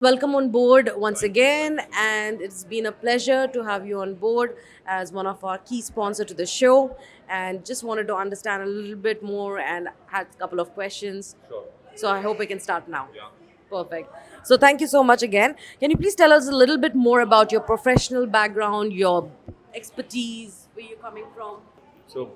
Welcome on board once again, and it's been a pleasure to have you on board as one of our key sponsor to the show. And just wanted to understand a little bit more and had a couple of questions. Sure. So I hope we can start now. Yeah. Perfect. So thank you so much again. Can you please tell us a little bit more about your professional background, your expertise, where you're coming from? So,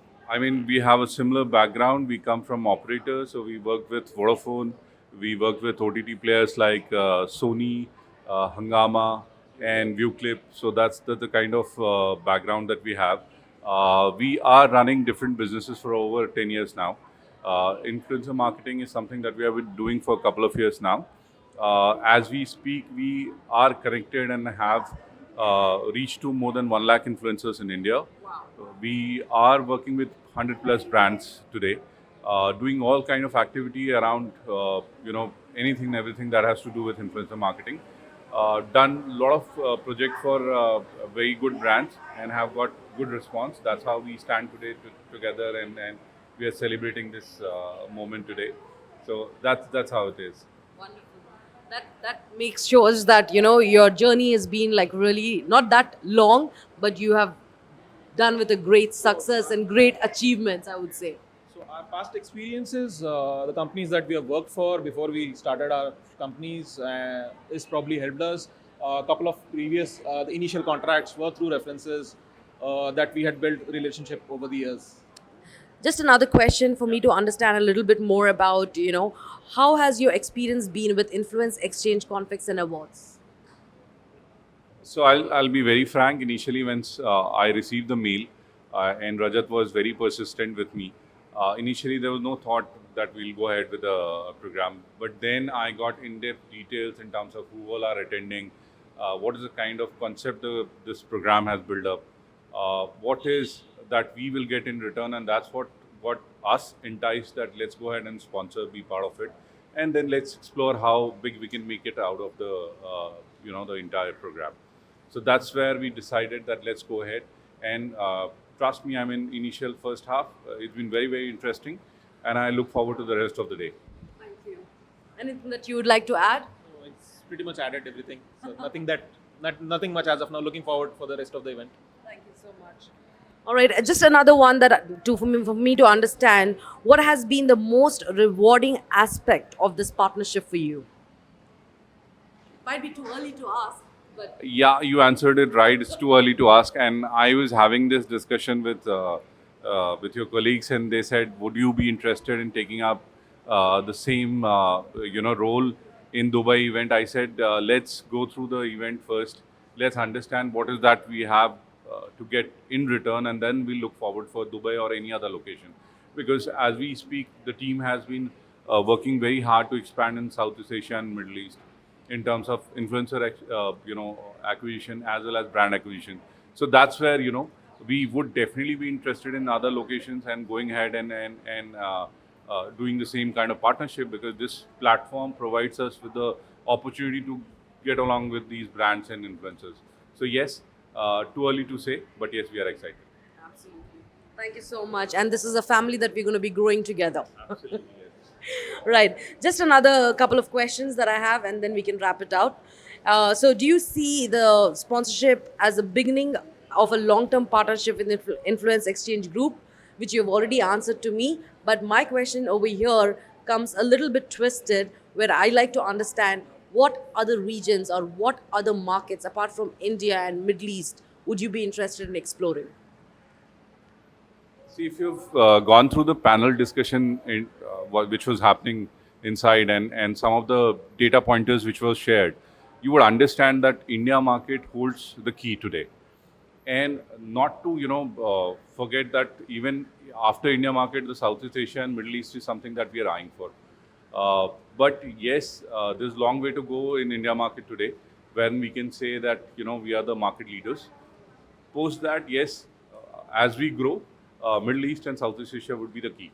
we have a similar background. We come from operators, so we worked with Vodafone. We worked with OTT players like Sony, Hangama, and ViewClip. So that's the kind of background that we have. We are running different businesses for over 10 years now. Influencer marketing is something that we have been doing for a couple of years now. As we speak, we are connected and have reached to more than 1 lakh influencers in India. We are working with 100 plus brands today, doing all kind of activity around anything and everything that has to do with influencer marketing. Done a lot of project for very good brands and have got good response. That's how we stand today together, and we are celebrating this moment today. So that's how it is. Wonderful. That makes shows that your journey has been like really not that long, but you have done with a great success and great achievements, I would say. So our past experiences, the companies that we have worked for before we started our companies, is probably helped us. A couple of previous, the initial contracts were through references that we had built relationship over the years. Just another question for me to understand a little bit more about, how has your experience been with Influence Exchange Conflicts and Awards? So I'll be very frank. Initially, when I received the mail, and Rajat was very persistent with me. Initially, there was no thought that we'll go ahead with the program. But then I got in-depth details in terms of who all are attending, what is the kind of concept this program has built up, what is that we will get in return, and that's what got us enticed that let's go ahead and sponsor, be part of it, and then let's explore how big we can make it out of the entire program. So that's where we decided that let's go ahead and trust me. Initial first half, it's been very very interesting, and I look forward to the rest of the day. Thank you. Anything that you would like to add? So it's pretty much added everything. So nothing much as of now. Looking forward for the rest of the event. Thank you so much. All right, just another one for me to understand what has been the most rewarding aspect of this partnership for you. Might be too early to ask, but Yeah, you answered it right. It's too early to ask, and I was having this discussion with your colleagues, and they said, "Would you be interested in taking up the same role in Dubai event?" I said, "Let's go through the event first. Let's understand what is that we have to get in return, and then we'll look forward for Dubai or any other location." Because as we speak, the team has been working very hard to expand in Southeast Asia and Middle East in terms of influencer acquisition as well as brand acquisition. So that's where we would definitely be interested in other locations and going ahead and doing the same kind of partnership, because this platform provides us with the opportunity to get along with these brands and influencers. So yes, too early to say, but yes, we are excited. absolutely. Thank you so much. And this is a family that we're going to be growing together. Absolutely, yes. Right. Just another couple of questions that I have, and then we can wrap it out. So, do you see the sponsorship as a beginning of a long term partnership with Influence Exchange Group, which you've already answered to me? But my question over here comes a little bit twisted, where I like to understand what other regions or what other markets apart from India and Middle East would you be interested in exploring? See, if you've gone through the panel discussion which was happening inside, and some of the data pointers which was shared, you would understand that India market holds the key today. And not to forget that even after India market, the Southeast Asia and Middle East is something that we are eyeing for. But yes, there's a long way to go in India market today, when we can say that we are the market leaders. Post that, yes, as we grow, Middle East and Southeast Asia would be the key,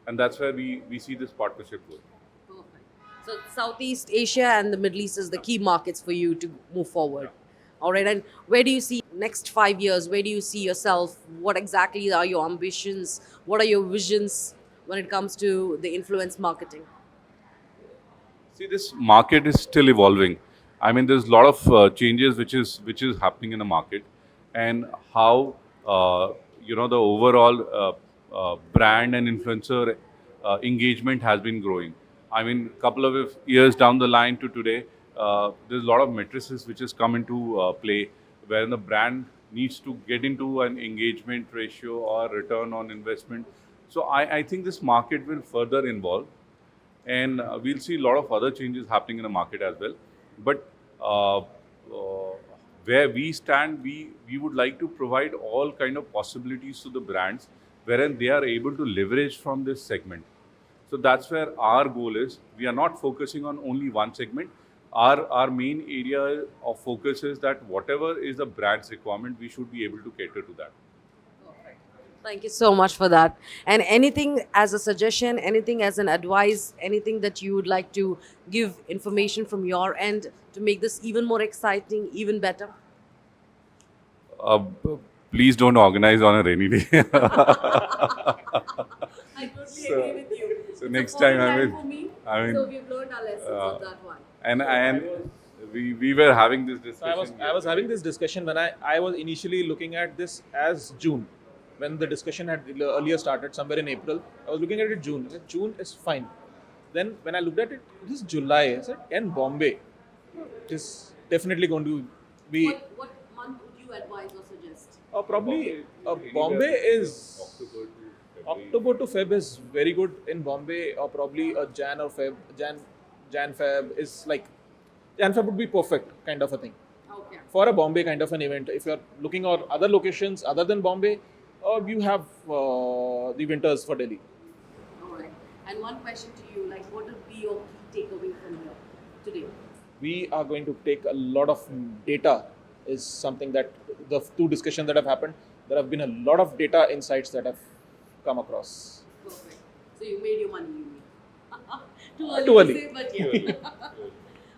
and that's where we see this partnership going. Perfect. So Southeast Asia and the Middle East is the key markets for you to move forward. All right. And where do you see next 5 years? Where do you see yourself? What exactly are your ambitions? What are your visions when it comes to the influence marketing? See, this market is still evolving. I mean, there's a lot of changes which is happening in the market, and how the overall brand and influencer engagement has been growing. I mean, couple of years down the line to today, there's a lot of matrices which has come into play, where the brand needs to get into an engagement ratio or return on investment. So I think this market will further evolve, and we'll see a lot of other changes happening in the market as well. But where we stand, we would like to provide all kind of possibilities to the brands, wherein they are able to leverage from this segment. So that's where our goal is. We are not focusing on only one segment. Our main area of focus is that whatever is the brand's requirement, we should be able to cater to that. Thank you so much for that. And anything as a suggestion, anything as an advice, anything that you would like to give information from your end to make this even more exciting, even better? Please don't organize on a rainy day. I totally agree with you. So next time, so we've learned our lessons on that one. and we were having this So discussion. I was having this discussion when I was initially looking at this as June. When the discussion had earlier started, somewhere in April, I was looking at it June. I said, June is fine. Then when I looked at it, it is July. I said, and Bombay, it is definitely going to be. What month would you advise or suggest? Probably Bombay is October to Feb is very good in Bombay, or probably a Jan or Feb. Jan Feb is like Jan Feb would be perfect kind of a thing Okay. for a Bombay kind of an event. If you're looking at other locations other than Bombay, you have the winters for Delhi. All right. And one question to you, like, what would be your key takeaway from here today? We are going to take a lot of data. Is something that the two discussions that have happened. There have been a lot of data insights that have come across. Perfect. So you made your money, you mean? Too early Too to early. say, but yeah.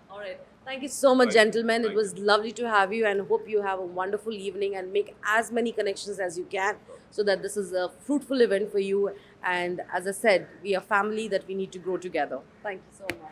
All right. Thank you so much, gentlemen. It was lovely to have you, and hope you have a wonderful evening and make as many connections as you can, so that this is a fruitful event for you. And as I said, we are family that we need to grow together. Thank you so much.